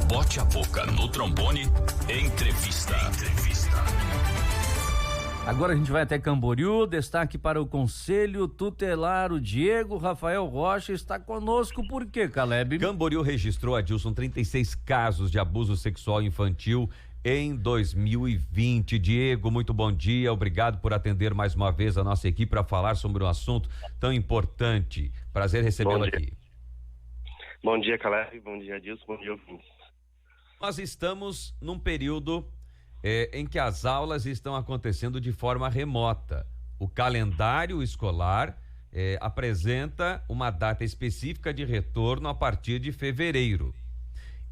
Bote a boca no trombone. Entrevista. Agora a gente vai até Camboriú, destaque para o Conselho Tutelar. O Diego Rafael Rocha está conosco. Por quê, Caleb? Camboriú registrou, Adilson, 36 casos de abuso sexual infantil em 2020. Diego, muito bom dia, obrigado por atender mais uma vez a nossa equipe para falar sobre um assunto tão importante. Prazer recebê-lo aqui. Bom dia, Caleb, bom dia, Adilson, bom dia, ouvintes. Nós estamos num período em que as aulas estão acontecendo de forma remota. O calendário escolar apresenta uma data específica de retorno a partir de fevereiro.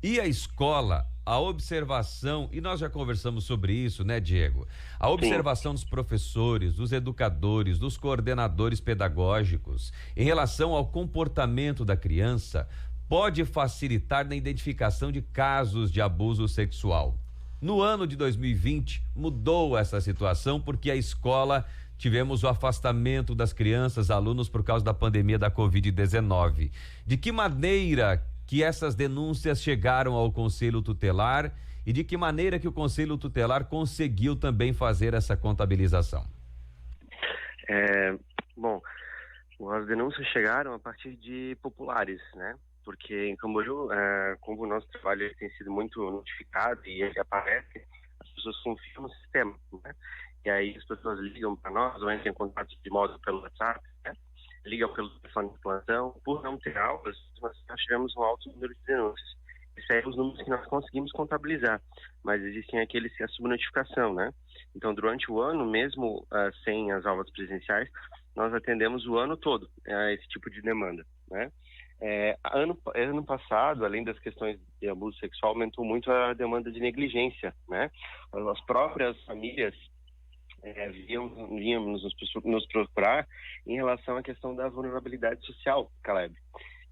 E a escola, a observação, e nós já conversamos sobre isso, né, Diego? A observação dos professores, dos educadores, dos coordenadores pedagógicos em relação ao comportamento da criança pode facilitar na identificação de casos de abuso sexual. No ano de 2020, mudou essa situação porque a escola tivemos o afastamento das crianças, alunos por causa da pandemia da Covid-19. De que maneira que essas denúncias chegaram ao Conselho Tutelar e de que maneira que o Conselho Tutelar conseguiu também fazer essa contabilização? Bom, as denúncias chegaram a partir de populares, né? Porque em Camboriú, como o nosso trabalho tem sido muito notificado e ele aparece, as pessoas confiam no sistema, né? E aí as pessoas ligam para nós ou entram em contato de modo pelo WhatsApp, né? Ligam pelo telefone de plantão. Por não ter aulas, nós tivemos um alto número de denúncias. Esses são os números que nós conseguimos contabilizar, mas existem aqueles sem a subnotificação, né? Então, durante o ano, mesmo sem as aulas presenciais, nós atendemos o ano todo a esse tipo de demanda, né? Ano passado, além das questões de abuso sexual, aumentou muito a demanda de negligência, né? As próprias famílias vinham nos procurar em relação à questão da vulnerabilidade social, Caleb,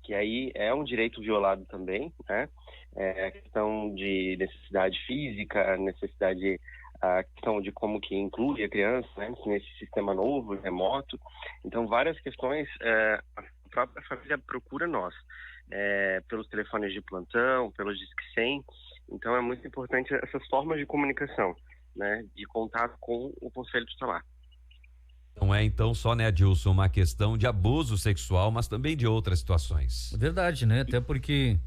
que aí é um direito violado também, né? A questão de necessidade física, a questão de como que inclui a criança, né, nesse sistema novo, remoto. Então, várias questões, a própria família procura nós, pelos telefones de plantão, pelos Disque 100. Então, é muito importante essas formas de comunicação, né, de contato com o Conselho Tutelar. Não é então só, né, Adilson, uma questão de abuso sexual, mas também de outras situações. Verdade, né? Até porque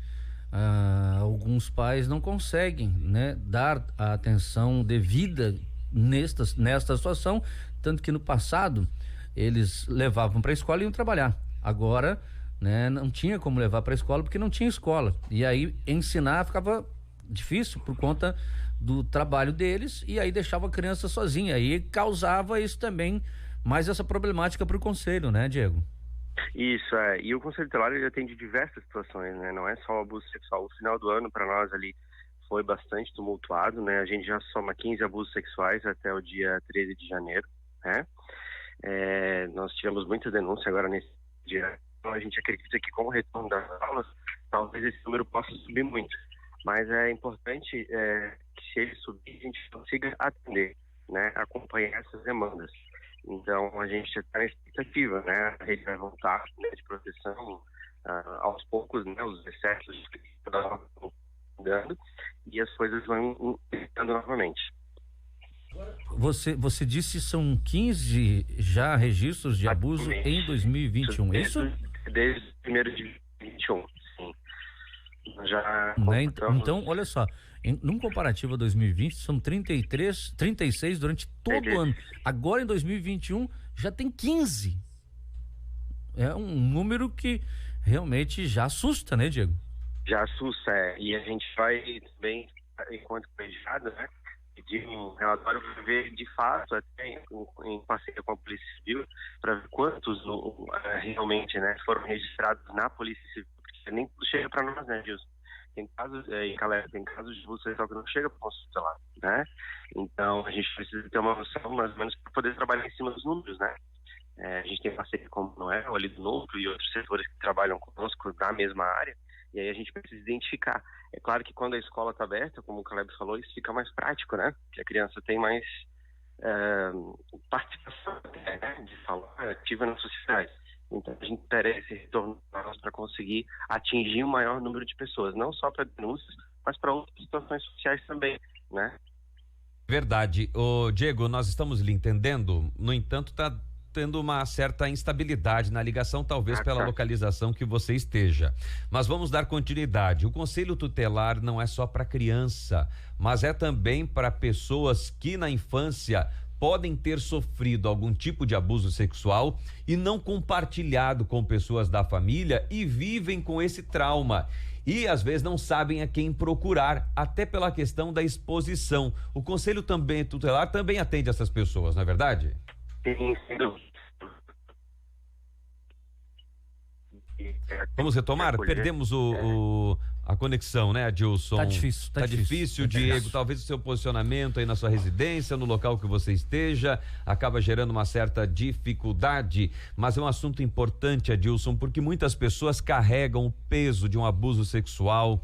alguns pais não conseguem, né, dar a atenção devida nesta situação, tanto que no passado eles levavam para a escola e iam trabalhar. Agora, né, não tinha como levar para a escola porque não tinha escola. E aí ensinar ficava difícil por conta do trabalho deles e aí deixava a criança sozinha. Aí causava isso também, mais essa problemática para o conselho, né, Diego? Isso, e o Conselho Tutelar ele atende diversas situações, né? Não é só o abuso sexual. O final do ano para nós ali foi bastante tumultuado, né? A gente já soma 15 abusos sexuais até o dia 13 de janeiro, né? Nós tivemos muita denúncia agora nesse dia. Então a gente acredita que com o retorno das aulas, talvez esse número possa subir muito. Mas é importante que se ele subir, a gente consiga atender, né? Acompanhar essas demandas. Então, a gente está na expectativa, né? A rede vai voltar, né, de proteção aos poucos, né? Os excessos estão mudando e as coisas vão aumentando novamente. Você disse são 15 já registros de abuso em 2021, é isso? Desde o 1º de 2021, sim. Já então, olha só, num comparativo a 2020, são 36 durante todo o ano. Agora em 2021 já tem 15. É um número que realmente já assusta, né, Diego? Já assusta, e a gente vai também, enquanto colegiado, né, pedir um relatório para ver de fato, até em parceria com a Polícia Civil, para ver quantos realmente, né, foram registrados na Polícia Civil, porque nem tudo chega para nós, né, Gilson? Tem casos, tem casos de abuso sexual que não chega para o Conselho Tutelar, né? Então, a gente precisa ter uma noção, mais ou menos, para poder trabalhar em cima dos números, né? A gente tem parceria com o Noel, ali do Núcleo e outros setores que trabalham conosco na mesma área, e aí a gente precisa identificar. É claro que quando a escola está aberta, como o Caleb falou, isso fica mais prático, né? Que a criança tem mais participação, né, de falar ativa na sociedade. Então a gente espera esse retorno para conseguir atingir o maior número de pessoas, não só para denúncias, mas para outras situações sociais também, né? Verdade. Ô, Diego, nós estamos lhe entendendo, no entanto, está tendo uma certa instabilidade na ligação, talvez pela localização que você esteja. Mas vamos dar continuidade. O Conselho Tutelar não é só para criança, mas é também para pessoas que na infância podem ter sofrido algum tipo de abuso sexual e não compartilhado com pessoas da família e vivem com esse trauma. E às vezes não sabem a quem procurar, até pela questão da exposição. O Conselho Tutelar também atende essas pessoas, não é verdade? Sim, sem dúvida. Vamos retomar? Perdemos a conexão, né, Adilson? Tá difícil. Tá difícil, Diego. Talvez o seu posicionamento aí na sua residência, no local que você esteja, acaba gerando uma certa dificuldade. Mas é um assunto importante, Adilson, porque muitas pessoas carregam o peso de um abuso sexual,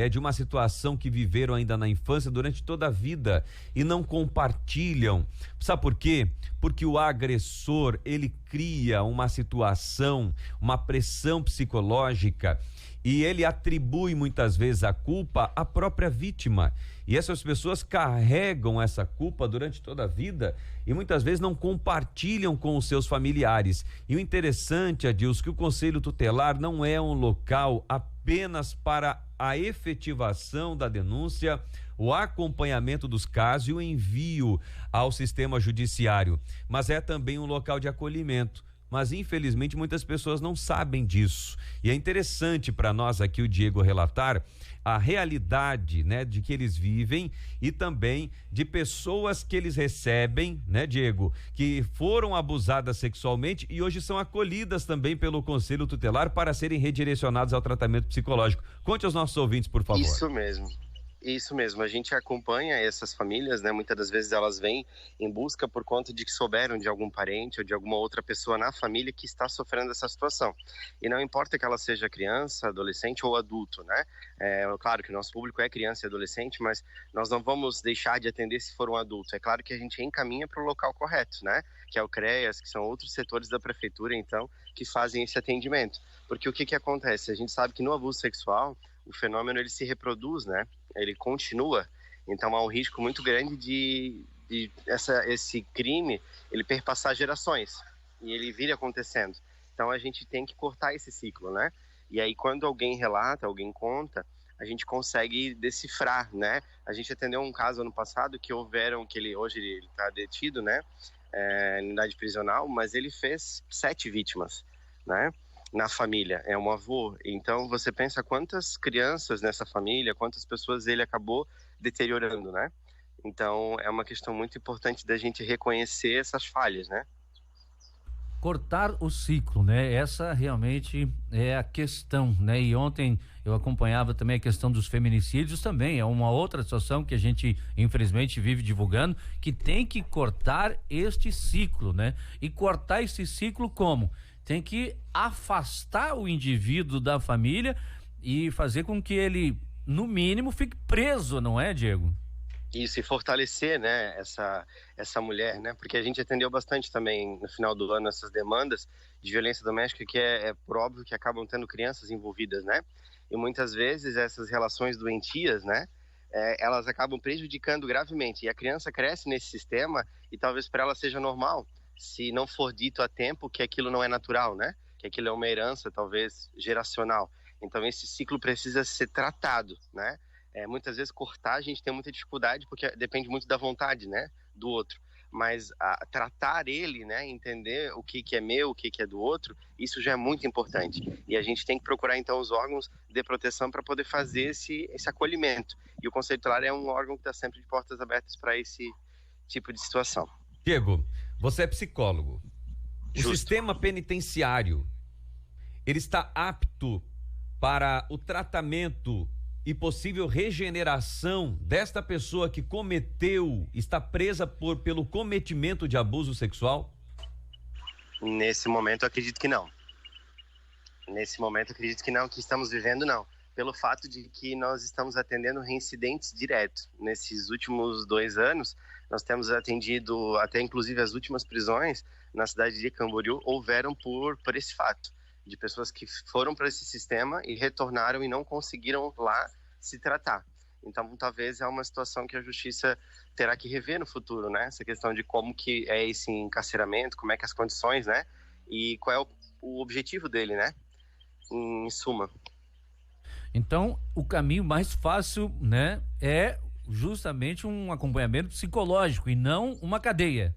de uma situação que viveram ainda na infância durante toda a vida e não compartilham. Sabe por quê? Porque o agressor, ele cria uma situação, uma pressão psicológica e ele atribui muitas vezes a culpa à própria vítima. E essas pessoas carregam essa culpa durante toda a vida e muitas vezes não compartilham com os seus familiares. E o interessante, Adilson, que o Conselho Tutelar não é um local apenas para a efetivação da denúncia, o acompanhamento dos casos e o envio ao sistema judiciário, mas é também um local de acolhimento. Mas infelizmente muitas pessoas não sabem disso. E é interessante para nós aqui o Diego relatar a realidade, né, de que eles vivem e também de pessoas que eles recebem, né, Diego, que foram abusadas sexualmente e hoje são acolhidas também pelo Conselho Tutelar para serem redirecionadas ao tratamento psicológico. Conte aos nossos ouvintes, por favor. Isso mesmo, a gente acompanha essas famílias, né? Muitas das vezes elas vêm em busca por conta de que souberam de algum parente ou de alguma outra pessoa na família que está sofrendo essa situação. E não importa que ela seja criança, adolescente ou adulto, né? Claro que o nosso público é criança e adolescente, mas nós não vamos deixar de atender se for um adulto. É claro que a gente encaminha para o local correto, né? Que é o CREAS, que são outros setores da prefeitura, então, que fazem esse atendimento. Porque o que acontece? A gente sabe que no abuso sexual, o fenômeno ele se reproduz, né? Ele continua, então há um risco muito grande de esse crime ele perpassar gerações e ele vir acontecendo. Então a gente tem que cortar esse ciclo, né? E aí quando alguém relata, alguém conta, a gente consegue decifrar, né? A gente atendeu um caso ano passado que hoje ele está detido, né? Em unidade prisional, mas ele fez 7 vítimas, né? Na família, é um avô. Então você pensa quantas crianças nessa família, quantas pessoas ele acabou deteriorando, né? Então é uma questão muito importante da gente reconhecer essas falhas, né? Cortar o ciclo, né? Essa realmente é a questão, né? E ontem eu acompanhava também a questão dos feminicídios também, é uma outra situação que a gente infelizmente vive divulgando, que tem que cortar este ciclo, né? E cortar esse ciclo como? Tem que afastar o indivíduo da família e fazer com que ele, no mínimo, fique preso, não é, Diego? Isso, e fortalecer, né, essa mulher, né, porque a gente atendeu bastante também no final do ano essas demandas de violência doméstica que é por óbvio que acabam tendo crianças envolvidas, né, e muitas vezes essas relações doentias, né, elas acabam prejudicando gravemente, e a criança cresce nesse sistema e talvez para ela seja normal, se não for dito a tempo que aquilo não é natural, né? Que aquilo é uma herança, talvez, geracional. Então, esse ciclo precisa ser tratado, né? Muitas vezes, cortar, a gente tem muita dificuldade, porque depende muito da vontade, né? Do outro. Mas tratar ele, né? Entender o que é meu, o que é do outro, isso já é muito importante. E a gente tem que procurar, então, os órgãos de proteção para poder fazer esse acolhimento. E o Conselho Tutelar é um órgão que está sempre de portas abertas para esse tipo de situação. Diego, você é psicólogo. Justo. O sistema penitenciário, ele está apto para o tratamento e possível regeneração desta pessoa que está presa pelo cometimento de abuso sexual? Nesse momento, eu acredito que não. Que estamos vivendo, não. Pelo fato de que nós estamos atendendo reincidentes direto. Nesses últimos 2 anos, nós temos atendido até inclusive as últimas prisões na cidade de Camboriú houveram por esse fato, de pessoas que foram para esse sistema e retornaram e não conseguiram lá se tratar. Então, talvez é uma situação que a justiça terá que rever no futuro, né? Essa questão de como que é esse encarceramento, como é que as condições, né? E qual é o objetivo dele, né? Em suma. Então, o caminho mais fácil, né, é justamente um acompanhamento psicológico e não uma cadeia.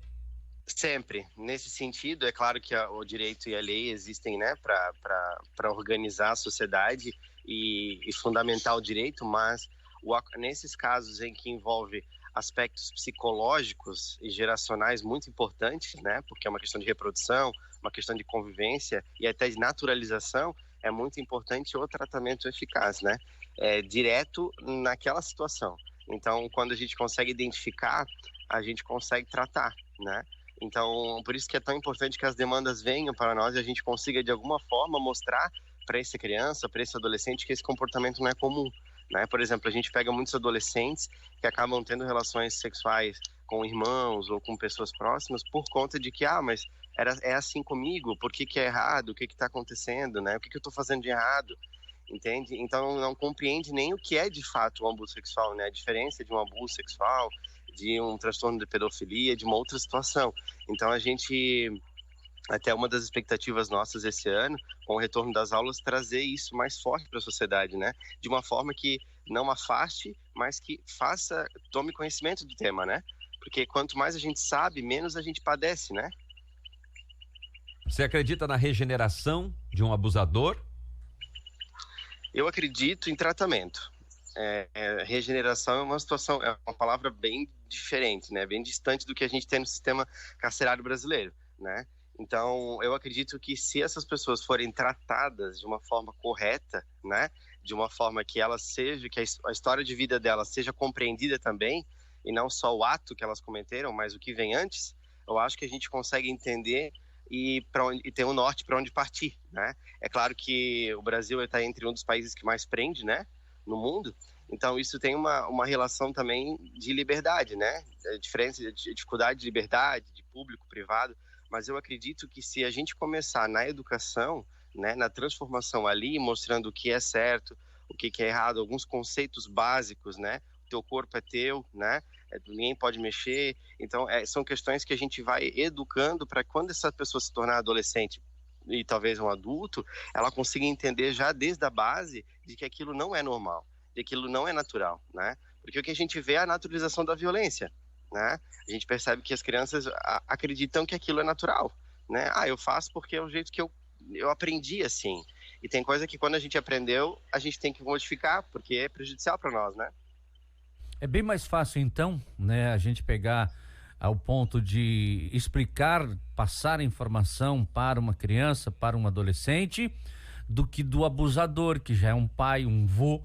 Sempre. Nesse sentido, é claro que o direito e a lei existem, né, para organizar a sociedade e fundamentar o direito, mas nesses casos em que envolve aspectos psicológicos e geracionais muito importantes, né, porque é uma questão de reprodução, uma questão de convivência e até de naturalização, é muito importante o tratamento eficaz, né, direto naquela situação. Então, quando a gente consegue identificar, a gente consegue tratar, né. Então, por isso que é tão importante que as demandas venham para nós e a gente consiga, de alguma forma, mostrar para essa criança, para esse adolescente, que esse comportamento não é comum, né? Por exemplo, a gente pega muitos adolescentes que acabam tendo relações sexuais com irmãos ou com pessoas próximas por conta de que, mas é assim comigo, por que é errado, o que está acontecendo, né? O que eu estou fazendo de errado, entende? Então, não compreende nem o que é, de fato, um abuso sexual, né? A diferença de um abuso sexual, de um transtorno de pedofilia, de uma outra situação. Então, a gente, até uma das expectativas nossas esse ano, com o retorno das aulas, trazer isso mais forte para a sociedade, né? De uma forma que não afaste, mas que tome conhecimento do tema, né? Porque quanto mais a gente sabe, menos a gente padece, né? Você acredita na regeneração de um abusador? Eu acredito em tratamento. Regeneração é uma situação, é uma palavra bem diferente, né? Bem distante do que a gente tem no sistema carcerário brasileiro, né? Então, eu acredito que se essas pessoas forem tratadas de uma forma correta, né? De uma forma que que a história de vida delas seja compreendida também, e não só o ato que elas cometeram, mas o que vem antes, eu acho que a gente consegue entender e ter um norte para onde partir, né? É claro que o Brasil está entre um dos países que mais prende, né? No mundo, então isso tem uma relação também de liberdade, né? Diferença de dificuldade de liberdade, de público, privado, mas eu acredito que se a gente começar na educação, né, na transformação ali, mostrando o que é certo, o que é errado, alguns conceitos básicos, né? O teu corpo é teu, né? Ninguém pode mexer, então são questões que a gente vai educando para quando essa pessoa se tornar adolescente e talvez um adulto, ela consiga entender já desde a base de que aquilo não é normal, de que aquilo não é natural, né? Porque o que a gente vê é a naturalização da violência, né? A gente percebe que as crianças acreditam que aquilo é natural, né? Eu faço porque é o jeito que eu aprendi assim. E tem coisa que quando a gente aprendeu, a gente tem que modificar, porque é prejudicial para nós, né? É bem mais fácil então, né, a gente pegar ao ponto de explicar, passar informação para uma criança, para um adolescente, do que do abusador, que já é um pai, um vô,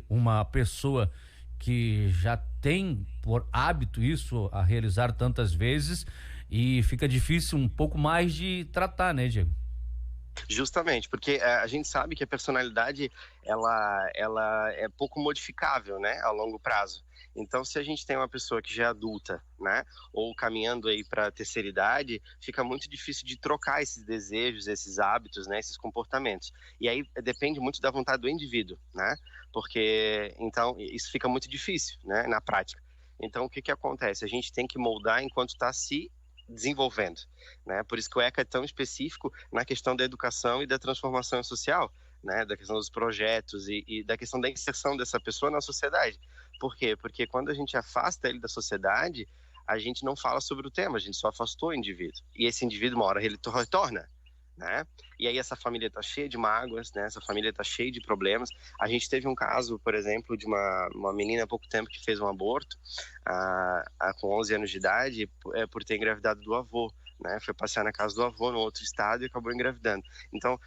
uma pessoa que já tem por hábito isso a realizar tantas vezes e fica difícil um pouco mais de tratar, né, Diego? Justamente, porque a gente sabe que a personalidade ela é pouco modificável, né, a longo prazo. Então, se a gente tem uma pessoa que já é adulta, né, ou caminhando aí para a terceira idade, fica muito difícil de trocar esses desejos, esses hábitos, né, esses comportamentos. E aí depende muito da vontade do indivíduo, né, porque então isso fica muito difícil, né, na prática. Então, o que acontece? A gente tem que moldar enquanto está se desenvolvendo, né? Por isso que o ECA é tão específico na questão da educação e da transformação social, né? Da questão dos projetos e da questão da inserção dessa pessoa na sociedade. Por quê? Porque quando a gente afasta ele da sociedade, a gente não fala sobre o tema, a gente só afastou o indivíduo. E esse indivíduo, uma hora, ele retorna, né? E aí essa família está cheia de mágoas, né? Essa família está cheia de problemas. A gente teve um caso, por exemplo, de uma menina há pouco tempo que fez um aborto com 11 anos de idade por ter engravidado do avô, né? Foi passear na casa do avô no outro estado e acabou engravidando. Então,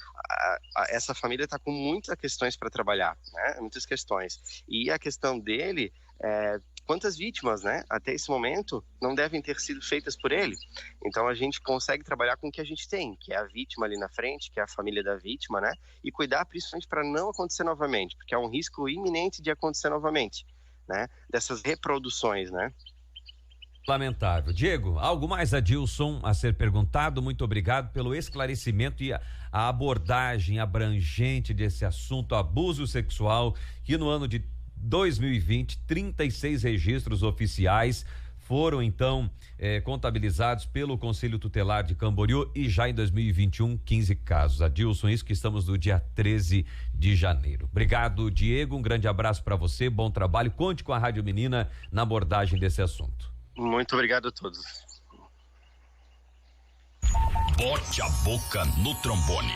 essa família está com muitas questões para trabalhar, né? Muitas questões. E a questão dele quantas vítimas, né, até esse momento, não devem ter sido feitas por ele. Então a gente consegue trabalhar com o que a gente tem, que é a vítima ali na frente, que é a família da vítima, né, e cuidar principalmente para não acontecer novamente, porque há um risco iminente de acontecer novamente, né, dessas reproduções, né. Lamentável. Diego, algo mais, Adilson, a ser perguntado? Muito obrigado pelo esclarecimento e a abordagem abrangente desse assunto, abuso sexual, que no ano de 2020, 36 registros oficiais foram então contabilizados pelo Conselho Tutelar de Camboriú, e já em 2021 15 casos. Adilson, isso que estamos no dia 13 de janeiro. Obrigado, Diego, um grande abraço para você, bom trabalho, conte com a Rádio Menina na abordagem desse assunto. Muito obrigado a todos. Bote a boca no trombone.